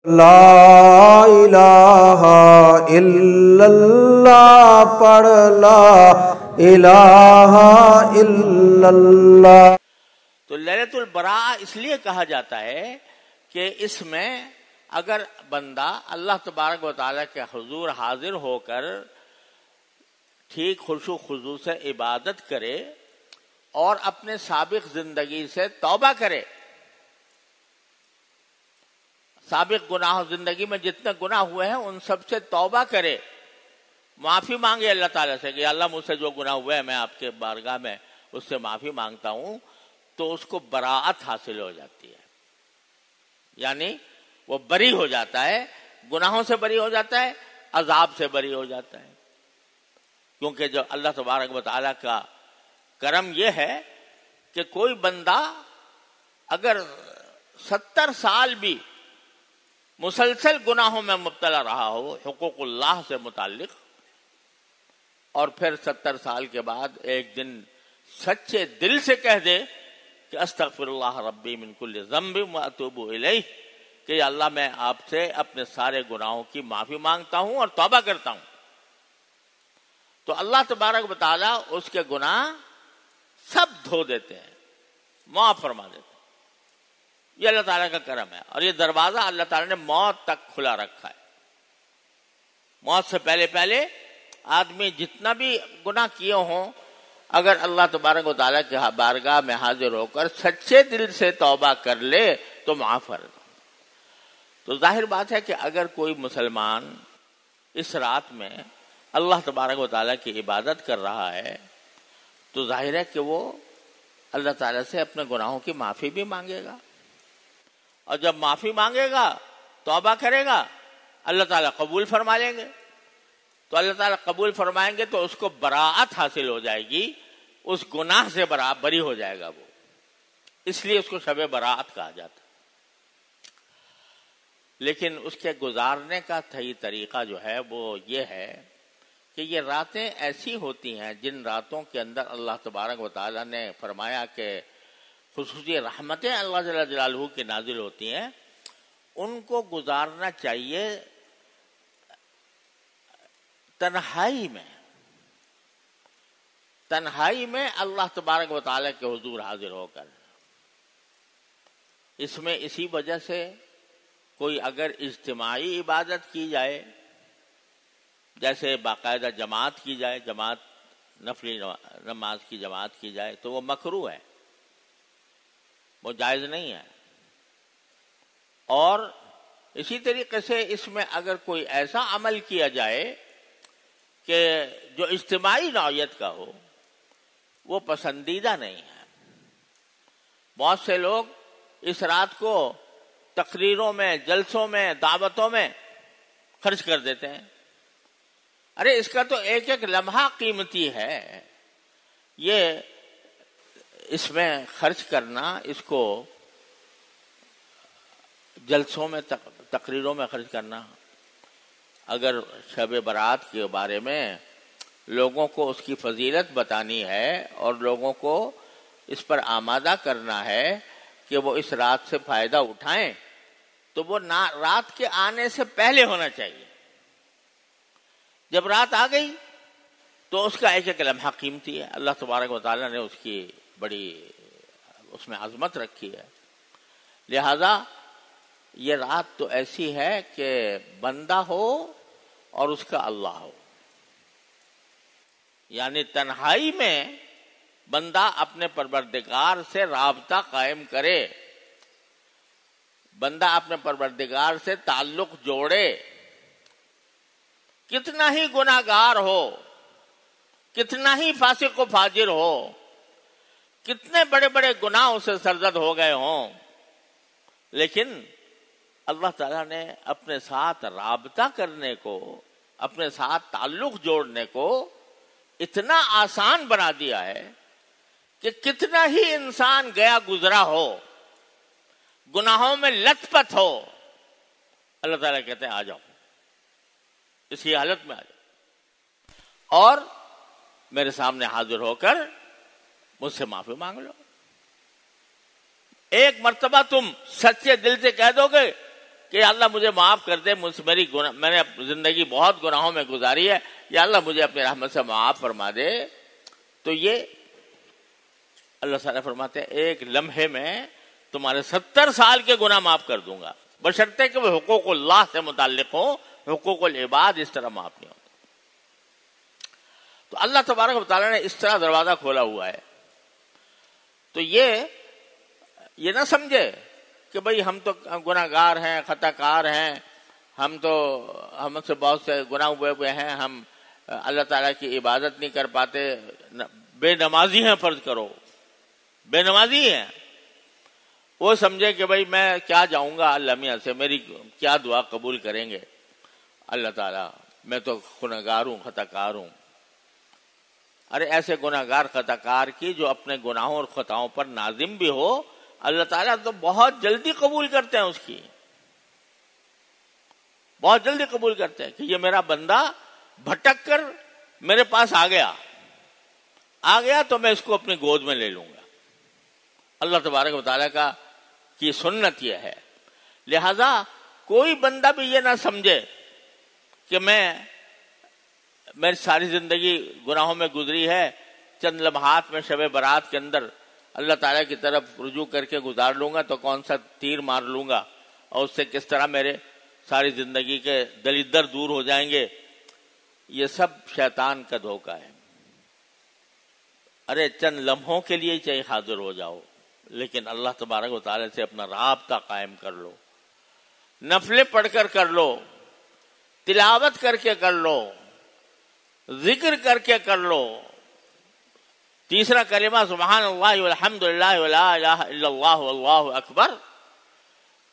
لا الہ الا اللہ پڑھ، لا الہ الا اللہ۔ تو لیلۃ البراء اس لیے کہا جاتا ہے کہ اس میں اگر بندہ اللہ تبارک و تعالیٰ کے حضور حاضر ہو کر ٹھیک خشوع و خضوع سے عبادت کرے اور اپنے سابق زندگی سے توبہ کرے، سابق گناہ زندگی میں جتنے گناہ ہوئے ہیں ان سب سے توبہ کرے، معافی مانگے اللہ تعالیٰ سے کہ اللہ مجھ سے جو گناہ ہوئے ہیں میں آپ کے بارگاہ میں اس سے معافی مانگتا ہوں، تو اس کو براءت حاصل ہو جاتی ہے، یعنی وہ بری ہو جاتا ہے، گناہوں سے بری ہو جاتا ہے، عذاب سے بری ہو جاتا ہے۔ کیونکہ جو اللہ تبارک و تعالیٰ کا کرم یہ ہے کہ کوئی بندہ اگر 70 سال بھی مسلسل گناہوں میں مبتلا رہا ہو حقوق اللہ سے متعلق، اور پھر 70 سال کے بعد ایک دن سچے دل سے کہہ دے کہ استغفر اللہ ربی من کل ذنب واتوب الیہ، کہ یا اللہ میں آپ سے اپنے سارے گناہوں کی معافی مانگتا ہوں اور توبہ کرتا ہوں، تو اللہ تبارک و تعالیٰ اس کے گناہ سب دھو دیتے ہیں، معاف فرما دیتے ہیں۔ یہ اللہ تعالیٰ کا کرم ہے، اور یہ دروازہ اللہ تعالیٰ نے موت تک کھلا رکھا ہے۔ موت سے پہلے پہلے آدمی جتنا بھی گناہ کیے ہوں، اگر اللہ تبارک و تعالیٰ کے بارگاہ میں حاضر ہو کر سچے دل سے توبہ کر لے تو معاف کر دو۔ تو ظاہر بات ہے کہ اگر کوئی مسلمان اس رات میں اللہ تبارک و تعالیٰ کی عبادت کر رہا ہے تو ظاہر ہے کہ وہ اللہ تعالیٰ سے اپنے گناہوں کی معافی بھی مانگے گا، اور جب معافی مانگے گا توبہ کرے گا اللہ تعالیٰ قبول فرما لیں گے، تو اللہ تعالیٰ قبول فرمائیں گے تو اس کو براءت حاصل ہو جائے گی، اس گناہ سے بری ہو جائے گا وہ، اس لیے اس کو شب براءت کہا جاتا ہے۔ لیکن اس کے گزارنے کا صحیح طریقہ جو ہے وہ یہ ہے کہ یہ راتیں ایسی ہوتی ہیں جن راتوں کے اندر اللہ تبارک و تعالیٰ نے فرمایا کہ خصوصی رحمتیں اللہ جل جلالہ کی نازل ہوتی ہیں، ان کو گزارنا چاہیے تنہائی میں اللہ تبارک و تعالیٰ کے حضور حاضر ہو کر۔ اس میں اسی وجہ سے کوئی اگر اجتماعی عبادت کی جائے، جیسے باقاعدہ جماعت کی جائے، جماعت نفلی نماز کی جماعت کی جائے، تو وہ مکروہ ہے، وہ جائز نہیں ہے۔ اور اسی طریقے سے اس میں اگر کوئی ایسا عمل کیا جائے کہ جو اجتماعی نوعیت کا ہو، وہ پسندیدہ نہیں ہے۔ بہت سے لوگ اس رات کو تقریروں میں، جلسوں میں، دعوتوں میں خرچ کر دیتے ہیں۔ ارے اس کا تو ایک ایک لمحہ قیمتی ہے، یہ اس میں خرچ کرنا، اس کو جلسوں میں تقریروں میں خرچ کرنا، اگر شب برات کے بارے میں لوگوں کو اس کی فضیلت بتانی ہے اور لوگوں کو اس پر آمادہ کرنا ہے کہ وہ اس رات سے فائدہ اٹھائیں، تو وہ رات کے آنے سے پہلے ہونا چاہیے۔ جب رات آ گئی تو اس کا ایک ایک لمحہ قیمتی ہے، اللہ تبارک و تعالیٰ نے اس کی بڑی اس میں عظمت رکھی ہے۔ لہذا یہ رات تو ایسی ہے کہ بندہ ہو اور اس کا اللہ ہو، یعنی تنہائی میں بندہ اپنے پروردگار سے رابطہ قائم کرے، بندہ اپنے پروردگار سے تعلق جوڑے، کتنا ہی گناہگار ہو، کتنا ہی فاسق و فاجر ہو، کتنے بڑے بڑے گناہ اسے سرزد ہو گئے ہوں، لیکن اللہ تعالیٰ نے اپنے ساتھ رابطہ کرنے کو، اپنے ساتھ تعلق جوڑنے کو اتنا آسان بنا دیا ہے کہ کتنا ہی انسان گیا گزرا ہو، گناہوں میں لت پت ہو، اللہ تعالیٰ کہتے ہیں آ جاؤ، اسی حالت میں آ جاؤ اور میرے سامنے حاضر ہو کر مجھ سے معافی مانگ لو۔ ایک مرتبہ تم سچے دل سے کہہ دو گے کہ اللہ مجھے معاف کر دے، میں نے زندگی بہت گناہوں میں گزاری ہے، یا اللہ مجھے اپنی رحمت سے معاف فرما دے، تو یہ اللہ تعالیٰ فرماتے ہیں ایک لمحے میں تمہارے 70 سال کے گناہ معاف کر دوں گا، بشرطے کہ وہ حقوق اللہ سے متعلق ہوں، حقوق العباد اس طرح معاف نہیں ہوتے۔ تو اللہ تبارک و تعالیٰ نے اس طرح دروازہ کھولا ہوا ہے۔ تو یہ نہ سمجھے کہ بھئی ہم تو گناہ گار ہیں، خطا کار ہیں، ہم سے بہت سے گناہ ہوئے ہیں، ہم اللہ تعالیٰ کی عبادت نہیں کر پاتے، بے نمازی ہیں، فرض کرو بے نمازی ہیں، وہ سمجھے کہ بھئی میں کیا جاؤں گا اللہ میاں سے، میری کیا دعا قبول کریں گے اللہ تعالیٰ، میں تو گناہ گار ہوں، خطا کار ہوں۔ ارے ایسے گناہ گار خطا کار کی جو اپنے گناہوں اور خطاؤں پر نازم بھی ہو، اللہ تعالیٰ تو بہت جلدی قبول کرتے ہیں، اس کی بہت جلدی قبول کرتے ہیں کہ یہ میرا بندہ بھٹک کر میرے پاس آ گیا تو میں اس کو اپنی گود میں لے لوں گا۔ اللہ تبارک و تعالیٰ کی سنت یہ ہے۔ لہذا کوئی بندہ بھی یہ نہ سمجھے کہ میری ساری زندگی گناہوں میں گزری ہے، چند لمحات میں شب برات کے اندر اللہ تعالیٰ کی طرف رجوع کر کے گزار لوں گا تو کون سا تیر مار لوں گا اور اس سے کس طرح میرے ساری زندگی کے دلیدر دور ہو جائیں گے۔ یہ سب شیطان کا دھوکہ ہے۔ ارے چند لمحوں کے لیے چاہے حاضر ہو جاؤ، لیکن اللہ تبارک و تعالیٰ سے اپنا رابطہ قائم کر لو، نفلیں پڑھ کر لو، تلاوت کر کے کر لو، ذکر کر کے کر لو۔ تیسرا کلمہ سبحان اللہ والحمد للہ ولا الہ الا اللہ واللہ اکبر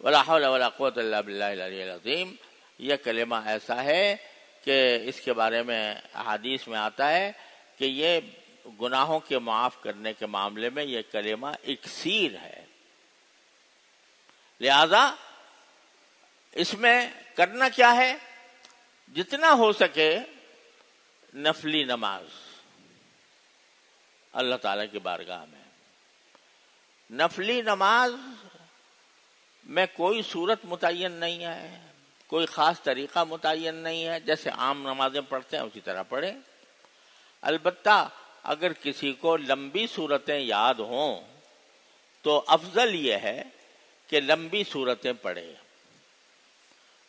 ولا حول ولا قوت الا باللہ العلی العظیم، یہ کلمہ ایسا ہے کہ اس کے بارے میں احادیث میں آتا ہے کہ یہ گناہوں کے معاف کرنے کے معاملے میں یہ کلمہ اکسیر ہے۔ لہذا اس میں کرنا کیا ہے؟ جتنا ہو سکے نفلی نماز اللہ تعالیٰ کی بارگاہ میں، نفلی نماز میں کوئی صورت متعین نہیں ہے، کوئی خاص طریقہ متعین نہیں ہے، جیسے عام نمازیں پڑھتے ہیں اسی طرح پڑھیں۔ البتہ اگر کسی کو لمبی صورتیں یاد ہوں تو افضل یہ ہے کہ لمبی صورتیں پڑھے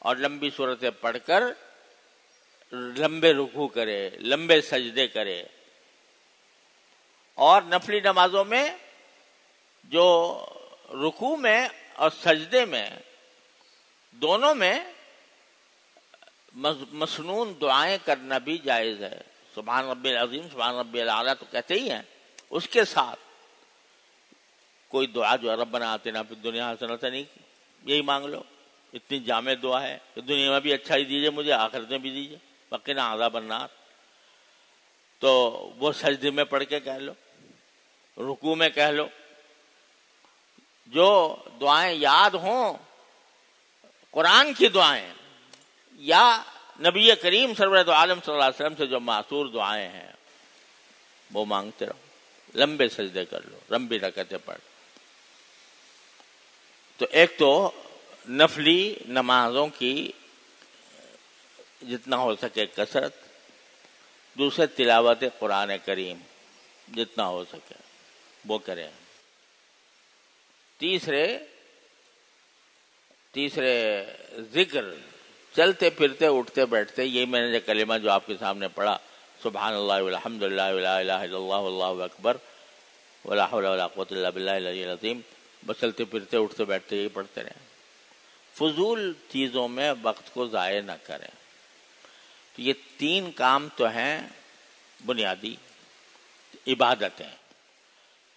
اور لمبی صورتیں پڑھ کر لمبے رکوع کرے، لمبے سجدے کرے۔ اور نفلی نمازوں میں جو رکوع میں اور سجدے میں دونوں میں مسنون دعائیں کرنا بھی جائز ہے۔ سبحان ربی العظیم، سبحان ربی الاعلیٰ تو کہتے ہی ہیں، اس کے ساتھ کوئی دعا جو ربنا آتنا فی الدنیا حسنۃ نہیں، یہی مانگ لو، اتنی جامع دعا ہے کہ دنیا میں بھی اچھا ہی دیجیے مجھے، آخرت میں بھی دیجیے، وقنا عذاب النار، تو وہ سجدے میں پڑھ کے کہہ لو، رکوع میں کہہ لو۔ جو دعائیں یاد ہوں، قرآن کی دعائیں یا نبی کریم سرورت عالم صلی اللہ علیہ وسلم سے جو معصور دعائیں ہیں وہ مانگتے رہو، لمبے سجدے کر لو، لمبی رکعتیں پڑھ۔ تو ایک تو نفلی نمازوں کی جتنا ہو سکے کثرت، دوسرے تلاوت قرآن کریم جتنا ہو سکے وہ کریں۔ تیسرے ذکر، چلتے پھرتے اٹھتے بیٹھتے، یہی میں نے جو کلمہ جو آپ کے سامنے پڑھا، سبحان اللہ والحمد للہ ولا الہ الا اللہ واللہ اکبر ولا حول ولا قوت الا باللہ العلی العظیم، بس چلتے پھرتے اٹھتے بیٹھتے یہی پڑھتے رہیں، فضول چیزوں میں وقت کو ضائع نہ کریں۔ تو یہ 3 کام تو ہیں بنیادی عبادتیں۔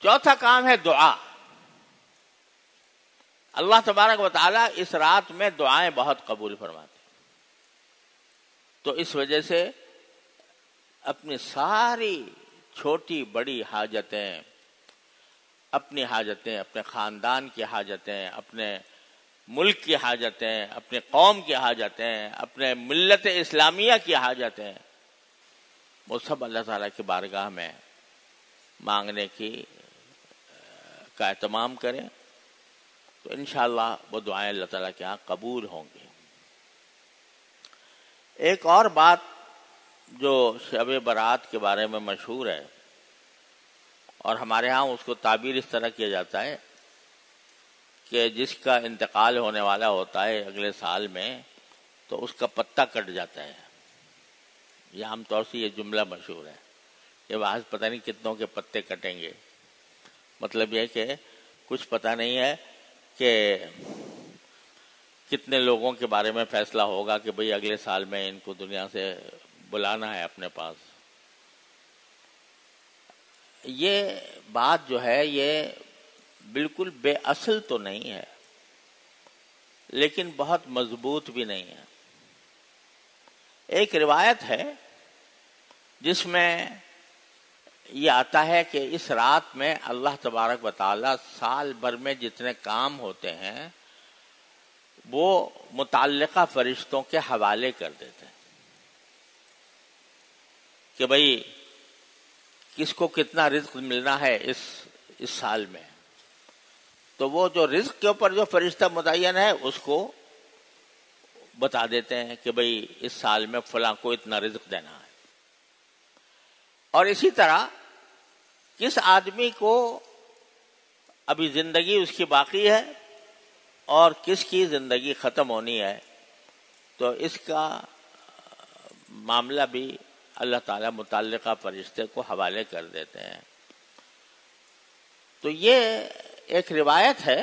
چوتھا کام ہے دعا۔ اللہ تبارک و تعالیٰ اس رات میں دعائیں بہت قبول فرماتے ہیں، تو اس وجہ سے اپنی ساری چھوٹی بڑی حاجتیں، اپنی حاجتیں، اپنے خاندان کی حاجتیں، اپنے ملک کی حاجتیں، اپنے قوم کی حاجتیں، اپنے ملت اسلامیہ کی حاجتیں، وہ سب اللہ تعالیٰ کی بارگاہ میں مانگنے کا اہتمام کریں تو انشاءاللہ وہ دعائیں اللہ تعالیٰ کے ہاں قبول ہوں گی۔ ایک اور بات جو شب برات کے بارے میں مشہور ہے، اور ہمارے ہاں اس کو تعبیر اس طرح کیا جاتا ہے کہ جس کا انتقال ہونے والا ہوتا ہے اگلے سال میں تو اس کا پتا کٹ جاتا ہے۔ یہ عام طور سے یہ جملہ مشہور ہے کہ بعض پتہ نہیں کتنوں کے پتے کٹیں گے، مطلب یہ کہ کچھ پتہ نہیں ہے کہ کتنے لوگوں کے بارے میں فیصلہ ہوگا کہ بھئی اگلے سال میں ان کو دنیا سے بلانا ہے اپنے پاس۔ یہ بات جو ہے یہ بالکل بے اصل تو نہیں ہے، لیکن بہت مضبوط بھی نہیں ہے۔ ایک روایت ہے جس میں یہ آتا ہے کہ اس رات میں اللہ تبارک و تعالی سال بھر میں جتنے کام ہوتے ہیں وہ متعلقہ فرشتوں کے حوالے کر دیتے ہیں کہ بھئی کس کو کتنا رزق ملنا ہے اس سال میں، تو وہ جو رزق کے اوپر جو فرشتہ متعین ہے اس کو بتا دیتے ہیں کہ بھئی اس سال میں فلاں کو اتنا رزق دینا ہے۔ اور اسی طرح کس آدمی کو ابھی زندگی اس کی باقی ہے اور کس کی زندگی ختم ہونی ہے، تو اس کا معاملہ بھی اللہ تعالیٰ متعلقہ فرشتے کو حوالے کر دیتے ہیں۔ تو یہ ایک روایت ہے،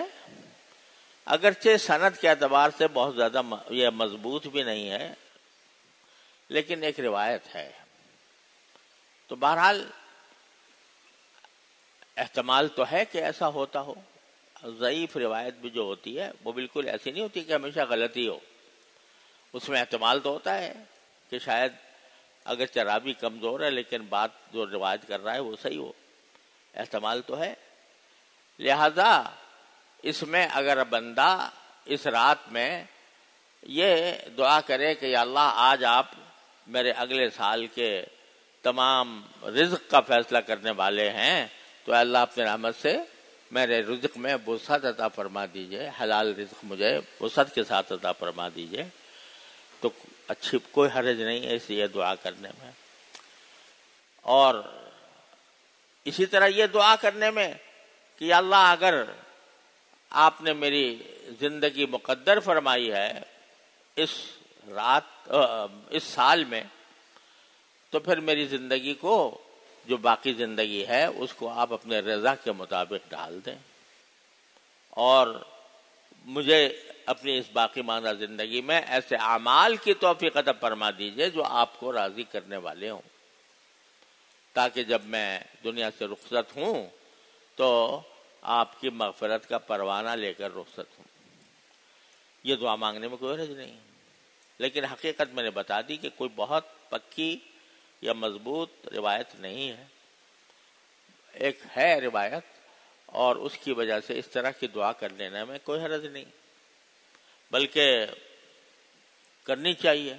اگرچہ سند کے اعتبار سے بہت زیادہ یہ مضبوط بھی نہیں ہے، لیکن ایک روایت ہے۔ تو بہرحال احتمال تو ہے کہ ایسا ہوتا ہو۔ ضعیف روایت بھی جو ہوتی ہے وہ بالکل ایسی نہیں ہوتی کہ ہمیشہ غلطی ہو، اس میں احتمال تو ہوتا ہے کہ شاید اگرچہ راوی کمزور ہے لیکن بات جو روایت کر رہا ہے وہ صحیح ہو، احتمال تو ہے۔ لہذا اس میں اگر بندہ اس رات میں یہ دعا کرے کہ یا اللہ آج آپ میرے اگلے سال کے تمام رزق کا فیصلہ کرنے والے ہیں، تو اللہ اپنے رحمت سے میرے رزق میں وسعت عطا فرما دیجئے، حلال رزق مجھے وسعت کے ساتھ عطا فرما دیجئے، تو اچھی کوئی حرج نہیں ہے اس لیے دعا کرنے میں۔ اور اسی طرح یہ دعا کرنے میں کہ یا اللہ اگر آپ نے میری زندگی مقدر فرمائی ہے اس سال میں، تو پھر میری زندگی کو جو باقی زندگی ہے اس کو آپ اپنے رضا کے مطابق ڈال دیں، اور مجھے اپنی اس باقی ماندہ زندگی میں ایسے اعمال کی توفیق عطا فرما دیجئے جو آپ کو راضی کرنے والے ہوں، تاکہ جب میں دنیا سے رخصت ہوں تو آپ کی مغفرت کا پروانہ لے کر رخصت ہوں۔ یہ دعا مانگنے میں کوئی حرج نہیں، لیکن حقیقت میں نے بتا دی کہ کوئی بہت پکی یا مضبوط روایت نہیں ہے، ایک ہے روایت، اور اس کی وجہ سے اس طرح کی دعا کر لینے میں کوئی حرج نہیں، بلکہ کرنی چاہیے۔